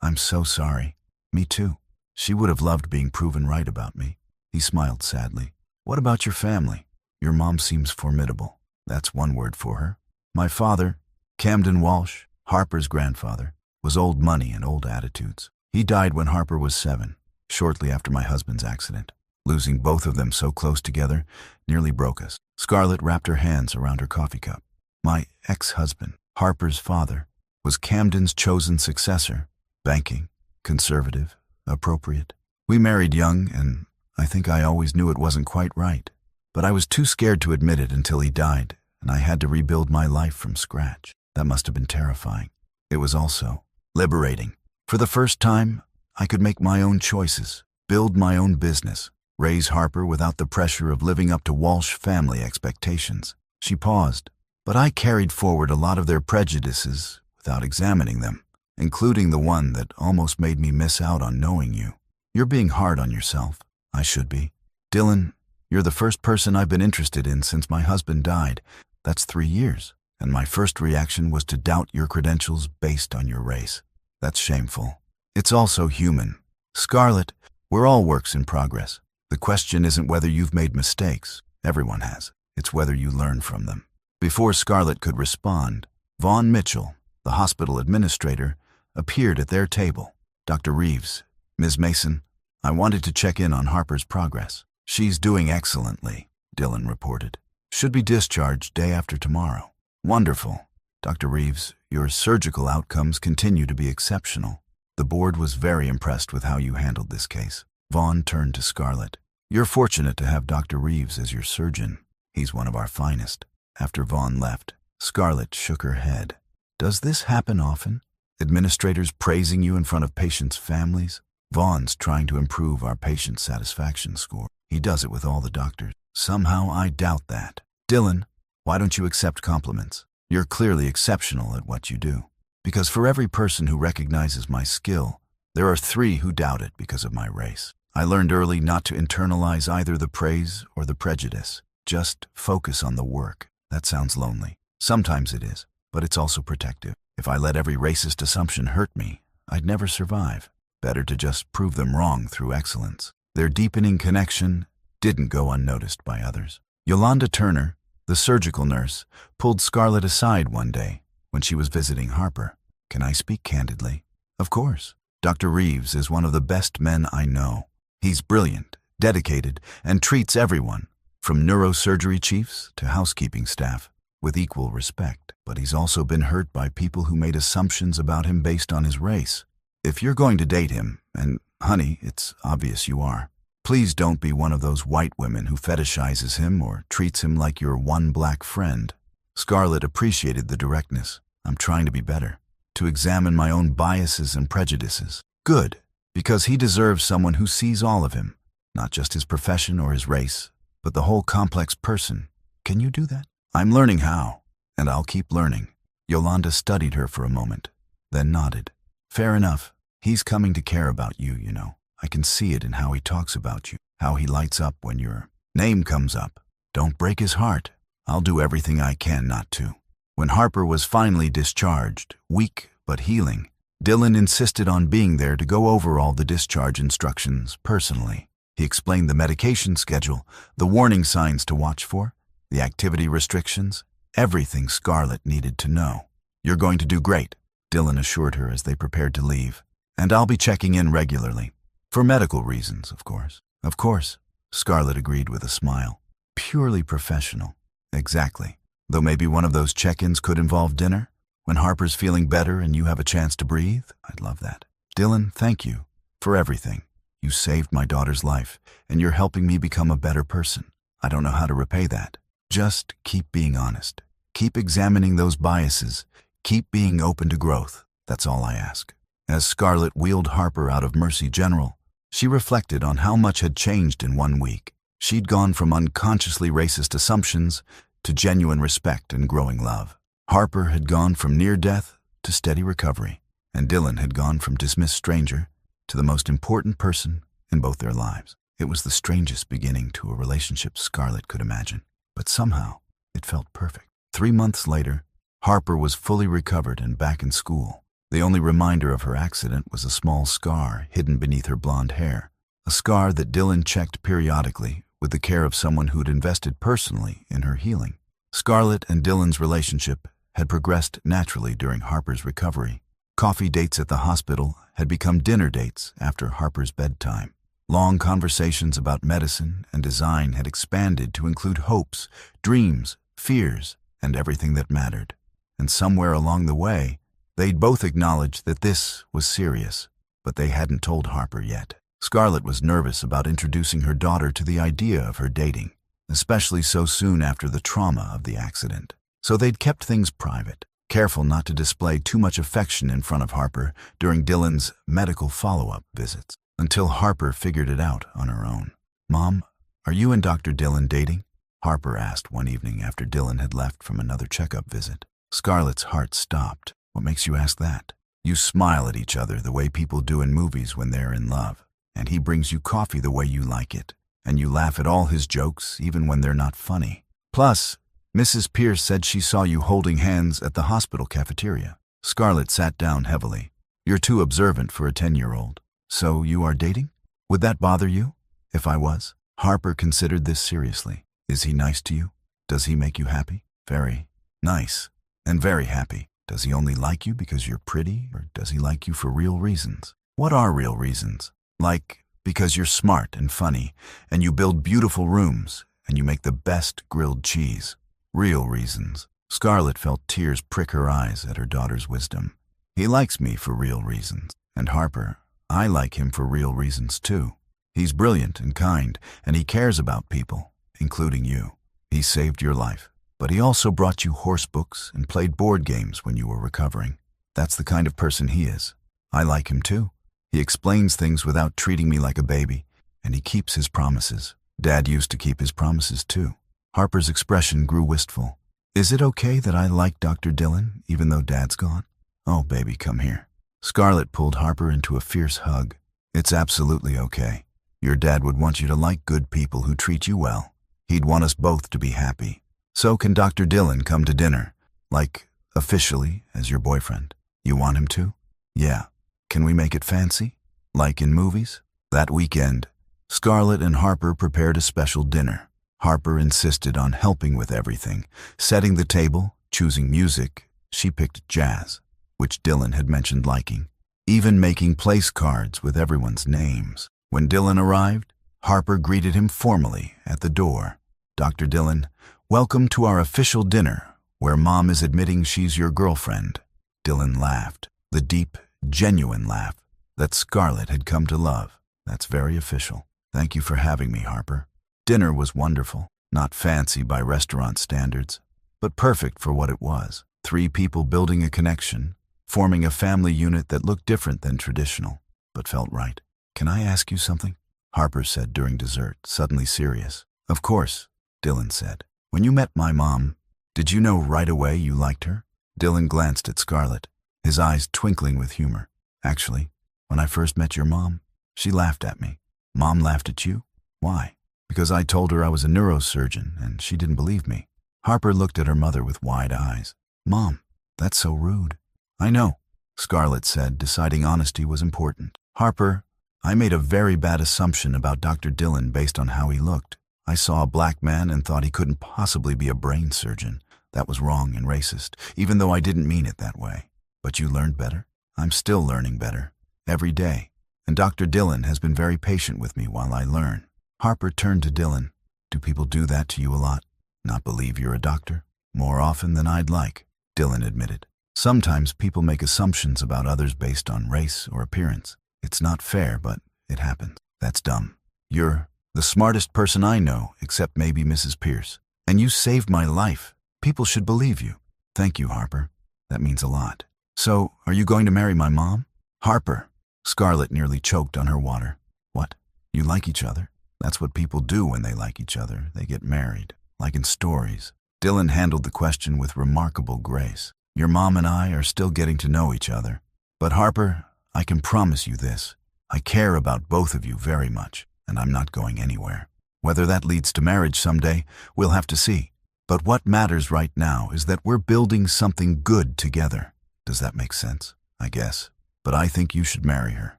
I'm so sorry. Me too. She would have loved being proven right about me. He smiled sadly. What about your family? Your mom seems formidable. That's one word for her. My father, Camden Walsh, Harper's grandfather, was old money and old attitudes. He died when Harper was 7, shortly after my husband's accident. Losing both of them so close together nearly broke us. Scarlett wrapped her hands around her coffee cup. My ex-husband, Harper's father, was Camden's chosen successor. Banking, conservative, appropriate. We married young, and I think I always knew it wasn't quite right. But I was too scared to admit it until he died, and I had to rebuild my life from scratch. That must have been terrifying. It was also liberating. For the first time, I could make my own choices, build my own business, raise Harper without the pressure of living up to Walsh family expectations. She paused, but I carried forward a lot of their prejudices without examining them, including the one that almost made me miss out on knowing you. You're being hard on yourself. I should be. Dylan, you're the first person I've been interested in since my husband died. That's 3 years. And my first reaction was to doubt your credentials based on your race. That's shameful. It's also human. Scarlett, we're all works in progress. The question isn't whether you've made mistakes. Everyone has. It's whether you learn from them. Before Scarlett could respond, Vaughn Mitchell, the hospital administrator, appeared at their table. Dr. Reeves, Ms. Mason, I wanted to check in on Harper's progress. She's doing excellently, Dylan reported. Should be discharged day after tomorrow. Wonderful. Dr. Reeves, your surgical outcomes continue to be exceptional. The board was very impressed with how you handled this case. Vaughn turned to Scarlett. You're fortunate to have Dr. Reeves as your surgeon. He's one of our finest. After Vaughn left, Scarlett shook her head. Does this happen often? Administrators praising you in front of patients' families? Vaughn's trying to improve our patient satisfaction score. He does it with all the doctors. Somehow I doubt that. Dylan, why don't you accept compliments? You're clearly exceptional at what you do. Because for every person who recognizes my skill, there are 3 who doubt it because of my race. I learned early not to internalize either the praise or the prejudice. Just focus on the work. That sounds lonely. Sometimes it is, but it's also protective. If I let every racist assumption hurt me, I'd never survive. Better to just prove them wrong through excellence. Their deepening connection didn't go unnoticed by others. Yolanda Turner, the surgical nurse, pulled Scarlett aside one day when she was visiting Harper. Can I speak candidly? Of course. Dr. Reeves is one of the best men I know. He's brilliant, dedicated, and treats everyone, from neurosurgery chiefs to housekeeping staff, with equal respect. But he's also been hurt by people who made assumptions about him based on his race. If you're going to date him, and honey, it's obvious you are, please don't be one of those white women who fetishizes him or treats him like your one black friend. Scarlett appreciated the directness. I'm trying to be better, to examine my own biases and prejudices. Good, because he deserves someone who sees all of him, not just his profession or his race, but the whole complex person. Can you do that? I'm learning how, and I'll keep learning. Yolanda studied her for a moment, then nodded. Fair enough. He's coming to care about you, you know. I can see it in how he talks about you, how he lights up when your name comes up. Don't break his heart. I'll do everything I can not to. When Harper was finally discharged, weak but healing, Dylan insisted on being there to go over all the discharge instructions personally. He explained the medication schedule, the warning signs to watch for, the activity restrictions, everything Scarlett needed to know. You're going to do great, Dylan assured her as they prepared to leave. And I'll be checking in regularly. For medical reasons, of course. Of course, Scarlett agreed with a smile. Purely professional. Exactly. Though maybe one of those check-ins could involve dinner? When Harper's feeling better and you have a chance to breathe? I'd love that. Dylan, thank you for everything. You saved my daughter's life, and you're helping me become a better person. I don't know how to repay that. Just keep being honest. Keep examining those biases. Keep being open to growth. That's all I ask. As Scarlett wheeled Harper out of Mercy General, she reflected on how much had changed in 1 week. She'd gone from unconsciously racist assumptions to genuine respect and growing love. Harper had gone from near death to steady recovery, and Dylan had gone from dismissed stranger to the most important person in both their lives. It was the strangest beginning to a relationship Scarlett could imagine, but somehow it felt perfect. 3 months later, Harper was fully recovered and back in school. The only reminder of her accident was a small scar hidden beneath her blonde hair, a scar that Dylan checked periodically with the care of someone who'd invested personally in her healing. Scarlett and Dylan's relationship had progressed naturally during Harper's recovery. Coffee dates at the hospital had become dinner dates after Harper's bedtime. Long conversations about medicine and design had expanded to include hopes, dreams, fears, and everything that mattered. And somewhere along the way, they'd both acknowledged that this was serious, but they hadn't told Harper yet. Scarlett was nervous about introducing her daughter to the idea of her dating, especially so soon after the trauma of the accident. So they'd kept things private, careful not to display too much affection in front of Harper during Dylan's medical follow-up visits, until Harper figured it out on her own. "Mom, are you and Dr. Dylan dating?" Harper asked one evening after Dylan had left from another checkup visit. Scarlett's heart stopped. "What makes you ask that?" "You smile at each other the way people do in movies when they're in love, and he brings you coffee the way you like it, and you laugh at all his jokes even when they're not funny. Plus, Mrs. Pierce said she saw you holding hands at the hospital cafeteria." Scarlett sat down heavily. "You're too observant for a 10-year-old. So you are dating? Would that bother you, if I was?" Harper considered this seriously. "Is he nice to you? Does he make you happy?" "Very nice and very happy." "Does he only like you because you're pretty, or does he like you for real reasons?" "What are real reasons?" "Like, because you're smart and funny, and you build beautiful rooms, and you make the best grilled cheese." "Real reasons." Scarlett felt tears prick her eyes at her daughter's wisdom. "He likes me for real reasons. And Harper, I like him for real reasons too. He's brilliant and kind, and he cares about people, including you. He saved your life, but he also brought you horse books and played board games when you were recovering. That's the kind of person he is. I like him too. He explains things without treating me like a baby, and he keeps his promises. Dad used to keep his promises too." Harper's expression grew wistful. "Is it okay that I like Dr. Dylan, even though Dad's gone?" "Oh, baby, come here." Scarlett pulled Harper into a fierce hug. "It's absolutely okay. Your dad would want you to like good people who treat you well. He'd want us both to be happy. So can Dr. Dylan come to dinner, like, officially, as your boyfriend? You want him to?" "Yeah. Can we make it fancy? Like in movies?" That weekend, Scarlett and Harper prepared a special dinner. Harper insisted on helping with everything, setting the table, choosing music. She picked jazz, which Dylan had mentioned liking, even making place cards with everyone's names. When Dylan arrived, Harper greeted him formally at the door. "Dr. Dylan, welcome to our official dinner, where Mom is admitting she's your girlfriend." Dylan laughed, the deep, genuine laugh that Scarlett had come to love. "That's very official. Thank you for having me, Harper." Dinner was wonderful, not fancy by restaurant standards, but perfect for what it was. 3 people building a connection, forming a family unit that looked different than traditional, but felt right. "Can I ask you something?" Harper said during dessert, suddenly serious. "Of course," Dylan said. "When you met my mom, did you know right away you liked her?" Dylan glanced at Scarlett, his eyes twinkling with humor. "Actually, when I first met your mom, she laughed at me." "Mom laughed at you? Why?" "Because I told her I was a neurosurgeon, and she didn't believe me." Harper looked at her mother with wide eyes. "Mom, that's so rude." "I know," Scarlett said, deciding honesty was important. "Harper, I made a very bad assumption about Dr. Dylan based on how he looked. I saw a black man and thought he couldn't possibly be a brain surgeon. That was wrong and racist, even though I didn't mean it that way. But you learned better. I'm still learning better, every day. And Dr. Dylan has been very patient with me while I learn." Harper turned to Dylan. "Do people do that to you a lot? Not believe you're a doctor?" "More often than I'd like," Dylan admitted. "Sometimes people make assumptions about others based on race or appearance. It's not fair, but it happens. That's dumb. You're the smartest person I know, except maybe Mrs. Pierce. And you saved my life. People should believe you." "Thank you, Harper. That means a lot." "So, are you going to marry my mom?" "Harper." Scarlett nearly choked on her water. "What? You like each other?" "That's what people do when they like each other. They get married, like in stories." Dylan handled the question with remarkable grace. "Your mom and I are still getting to know each other. But Harper, I can promise you this. I care about both of you very much, and I'm not going anywhere. Whether that leads to marriage someday, we'll have to see. But what matters right now is that we're building something good together. Does that make sense?" I guess. But I think you should marry her.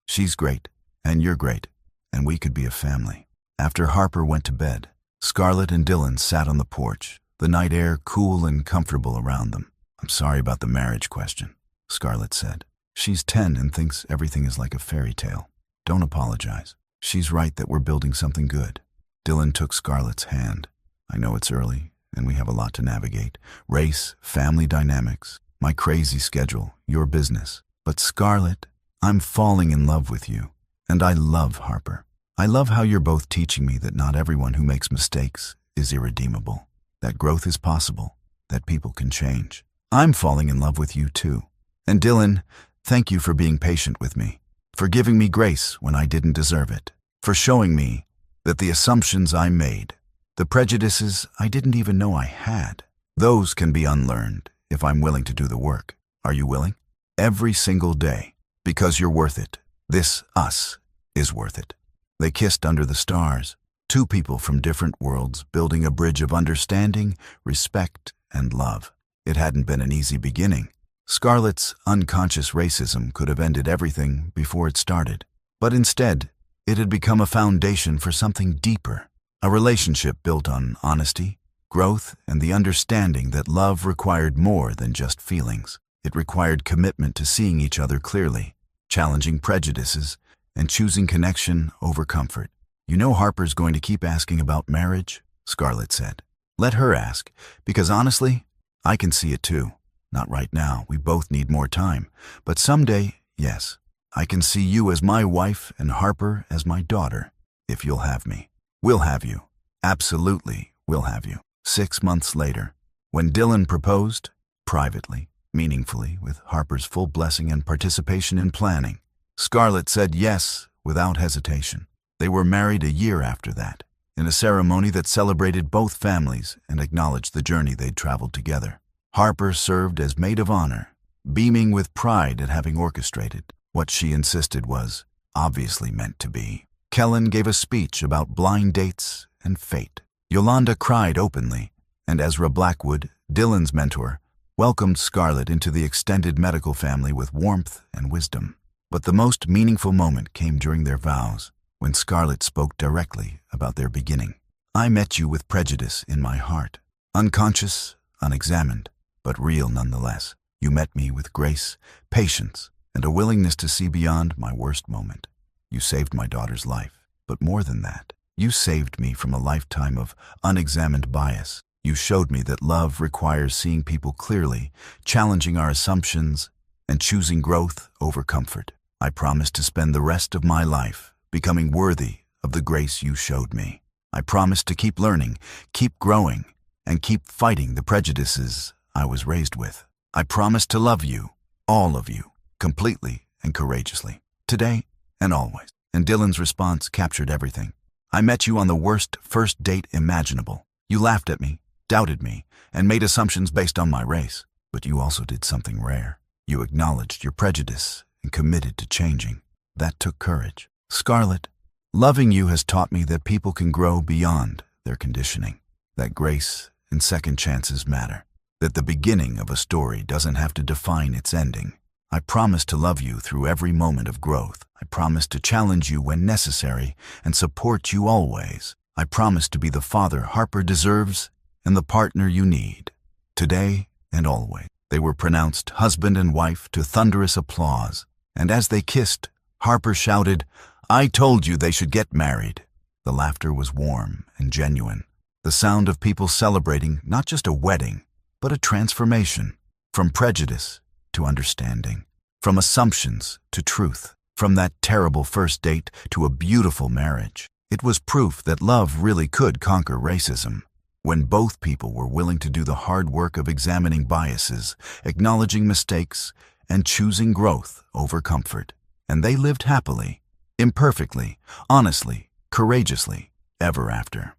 She's great, and you're great, and we could be a family." After Harper went to bed, Scarlett and Dylan sat on the porch, the night air cool and comfortable around them. "I'm sorry about the marriage question," Scarlett said. "She's 10 and thinks everything is like a fairy tale. Don't apologize. She's right that we're building something good." Dylan took Scarlett's hand. "I know it's early, and we have a lot to navigate. Race, family dynamics, my crazy schedule, your business. But Scarlett, I'm falling in love with you, and I love Harper. I love how you're both teaching me that not everyone who makes mistakes is irredeemable, that growth is possible, that people can change. I'm falling in love with you too. And Dylan, thank you for being patient with me, for giving me grace when I didn't deserve it, for showing me that the assumptions I made, the prejudices I didn't even know I had, those can be unlearned if I'm willing to do the work. Are you willing? Every single day, because you're worth it. This us is worth it." They kissed under the stars, two people from different worlds building a bridge of understanding, respect, and love. It hadn't been an easy beginning. Scarlett's unconscious racism could have ended everything before it started. But instead, it had become a foundation for something deeper, a relationship built on honesty, growth, and the understanding that love required more than just feelings. It required commitment to seeing each other clearly, challenging prejudices, and choosing connection over comfort. "You know Harper's going to keep asking about marriage," Scarlett said. "Let her ask, because honestly, I can see it too. Not right now, we both need more time. But someday, yes, I can see you as my wife and Harper as my daughter, if you'll have me. We'll have you. Absolutely, we'll have you." 6 months later, when Dylan proposed, privately, meaningfully, with Harper's full blessing and participation in planning, Scarlett said yes without hesitation. They were married a year after that, in a ceremony that celebrated both families and acknowledged the journey they'd traveled together. Harper served as maid of honor, beaming with pride at having orchestrated what she insisted was obviously meant to be. Kellen gave a speech about blind dates and fate. Yolanda cried openly, and Ezra Blackwood, Dylan's mentor, welcomed Scarlett into the extended medical family with warmth and wisdom. But the most meaningful moment came during their vows, when Scarlett spoke directly about their beginning. "I met you with prejudice in my heart, unconscious, unexamined, but real nonetheless. You met me with grace, patience, and a willingness to see beyond my worst moment. You saved my daughter's life, but more than that, you saved me from a lifetime of unexamined bias. You showed me that love requires seeing people clearly, challenging our assumptions, and choosing growth over comfort. I promise to spend the rest of my life becoming worthy of the grace you showed me. I promise to keep learning, keep growing, and keep fighting the prejudices I was raised with. I promise to love you, all of you, completely and courageously, today and always." And Dylan's response captured everything. "I met you on the worst first date imaginable. You laughed at me, doubted me, and made assumptions based on my race. But you also did something rare. You acknowledged your prejudice and committed to changing. That took courage. Scarlett, loving you has taught me that people can grow beyond their conditioning, that grace and second chances matter, that the beginning of a story doesn't have to define its ending. I promise to love you through every moment of growth. I promise to challenge you when necessary and support you always. I promise to be the father Harper deserves and the partner you need, today and always." They were pronounced husband and wife to thunderous applause, and as they kissed, Harper shouted, "I told you they should get married." The laughter was warm and genuine, the sound of people celebrating not just a wedding, but a transformation, from prejudice to understanding, from assumptions to truth, from that terrible first date to a beautiful marriage. It was proof that love really could conquer racism, when both people were willing to do the hard work of examining biases, acknowledging mistakes, and choosing growth over comfort. And they lived happily, imperfectly, honestly, courageously, ever after.